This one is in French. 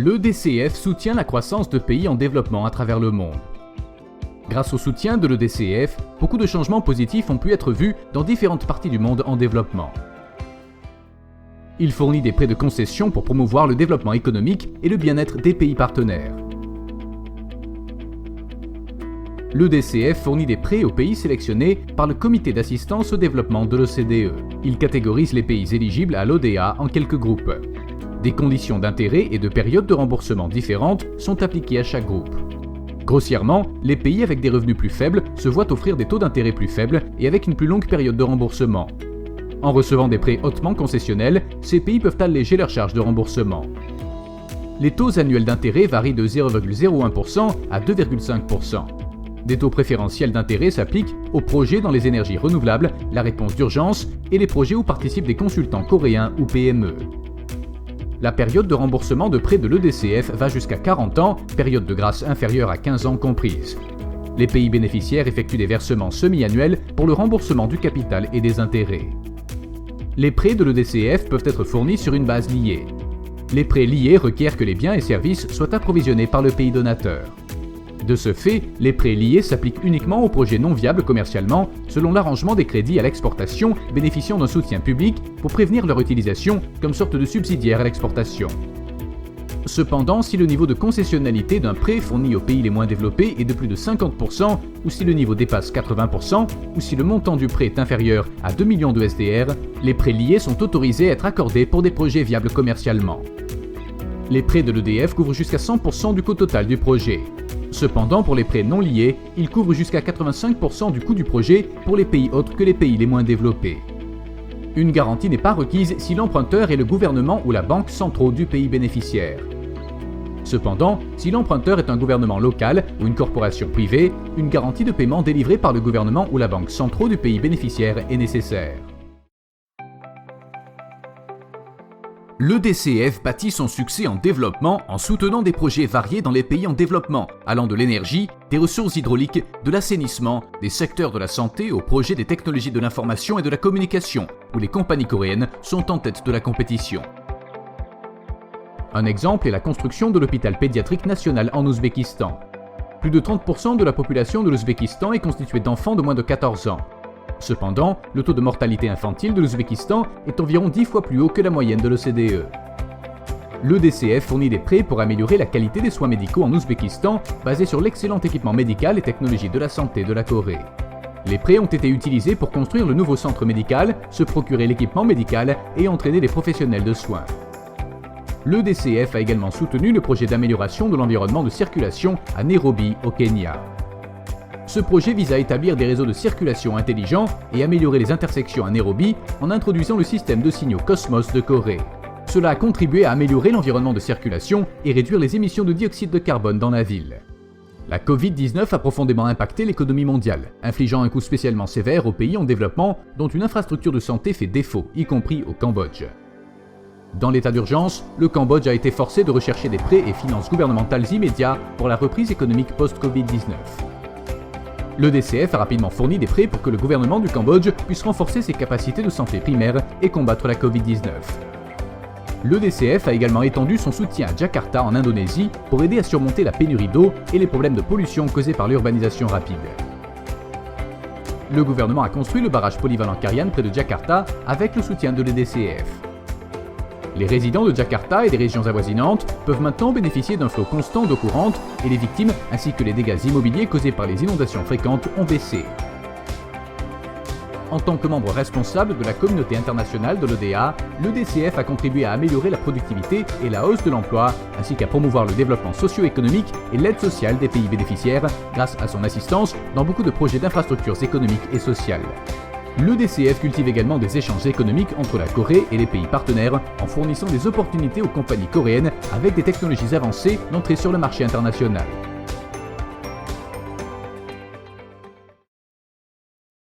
L'EDCF soutient la croissance de pays en développement à travers le monde. Grâce au soutien de l'EDCF, beaucoup de changements positifs ont pu être vus dans différentes parties du monde en développement. Il fournit des prêts de concession pour promouvoir le développement économique et le bien-être des pays partenaires. L'EDCF fournit des prêts aux pays sélectionnés par le Comité d'assistance au développement de l'OCDE. Il catégorise les pays éligibles à l'ODA en quelques groupes. Des conditions d'intérêt et de périodes de remboursement différentes sont appliquées à chaque groupe. Grossièrement, les pays avec des revenus plus faibles se voient offrir des taux d'intérêt plus faibles et avec une plus longue période de remboursement. En recevant des prêts hautement concessionnels, ces pays peuvent alléger leurs charges de remboursement. Les taux annuels d'intérêt varient de 0,01% à 2,5%. Des taux préférentiels d'intérêt s'appliquent aux projets dans les énergies renouvelables, la réponse d'urgence et les projets où participent des consultants coréens ou PME. La période de remboursement de prêts de l'EDCF va jusqu'à 40 ans, période de grâce inférieure à 15 ans comprise. Les pays bénéficiaires effectuent des versements semi-annuels pour le remboursement du capital et des intérêts. Les prêts de l'EDCF peuvent être fournis sur une base liée. Les prêts liés requièrent que les biens et services soient approvisionnés par le pays donateur. De ce fait, les prêts liés s'appliquent uniquement aux projets non viables commercialement, selon l'arrangement des crédits à l'exportation bénéficiant d'un soutien public pour prévenir leur utilisation comme sorte de subsidiaire à l'exportation. Cependant, si le niveau de concessionnalité d'un prêt fourni aux pays les moins développés est de plus de 50%, ou si le niveau dépasse 80%, ou si le montant du prêt est inférieur à 2 millions de SDR, les prêts liés sont autorisés à être accordés pour des projets viables commercialement. Les prêts de l'EDF couvrent jusqu'à 100% du coût total du projet. Cependant, pour les prêts non liés, ils couvrent jusqu'à 85% du coût du projet pour les pays autres que les pays les moins développés. Une garantie n'est pas requise si l'emprunteur est le gouvernement ou la banque centrale du pays bénéficiaire. Cependant, si l'emprunteur est un gouvernement local ou une corporation privée, une garantie de paiement délivrée par le gouvernement ou la banque centrale du pays bénéficiaire est nécessaire. L'EDCF bâtit son succès en développement en soutenant des projets variés dans les pays en développement, allant de l'énergie, des ressources hydrauliques, de l'assainissement, des secteurs de la santé aux projets des technologies de l'information et de la communication, où les compagnies coréennes sont en tête de la compétition. Un exemple est la construction de l'hôpital pédiatrique national en Ouzbékistan. Plus de 30% de la population de l'Ouzbékistan est constituée d'enfants de moins de 14 ans. Cependant, le taux de mortalité infantile de l'Ouzbékistan est environ 10 fois plus haut que la moyenne de l'OCDE. L'EDCF fournit des prêts pour améliorer la qualité des soins médicaux en Ouzbékistan, basés sur l'excellent équipement médical et technologies de la santé de la Corée. Les prêts ont été utilisés pour construire le nouveau centre médical, se procurer l'équipement médical et entraîner les professionnels de soins. L'EDCF a également soutenu le projet d'amélioration de l'environnement de circulation à Nairobi, au Kenya. Ce projet vise à établir des réseaux de circulation intelligents et améliorer les intersections à Nairobi en introduisant le système de signaux Cosmos de Corée. Cela a contribué à améliorer l'environnement de circulation et réduire les émissions de dioxyde de carbone dans la ville. La Covid-19 a profondément impacté l'économie mondiale, infligeant un coût spécialement sévère aux pays en développement dont une infrastructure de santé fait défaut, y compris au Cambodge. Dans l'état d'urgence, le Cambodge a été forcé de rechercher des prêts et finances gouvernementales immédiats pour la reprise économique post-Covid-19. L'EDCF a rapidement fourni des prêts pour que le gouvernement du Cambodge puisse renforcer ses capacités de santé primaire et combattre la Covid-19. L'EDCF a également étendu son soutien à Jakarta en Indonésie pour aider à surmonter la pénurie d'eau et les problèmes de pollution causés par l'urbanisation rapide. Le gouvernement a construit le barrage polyvalent Karian près de Jakarta avec le soutien de l'EDCF. Les résidents de Jakarta et des régions avoisinantes peuvent maintenant bénéficier d'un flot constant d'eau courante et les victimes ainsi que les dégâts immobiliers causés par les inondations fréquentes ont baissé. En tant que membre responsable de la communauté internationale de l'ODA, l'EDCF a contribué à améliorer la productivité et la hausse de l'emploi, ainsi qu'à promouvoir le développement socio-économique et l'aide sociale des pays bénéficiaires grâce à son assistance dans beaucoup de projets d'infrastructures économiques et sociales. L'EDCF cultive également des échanges économiques entre la Corée et les pays partenaires en fournissant des opportunités aux compagnies coréennes avec des technologies avancées d'entrée sur le marché international.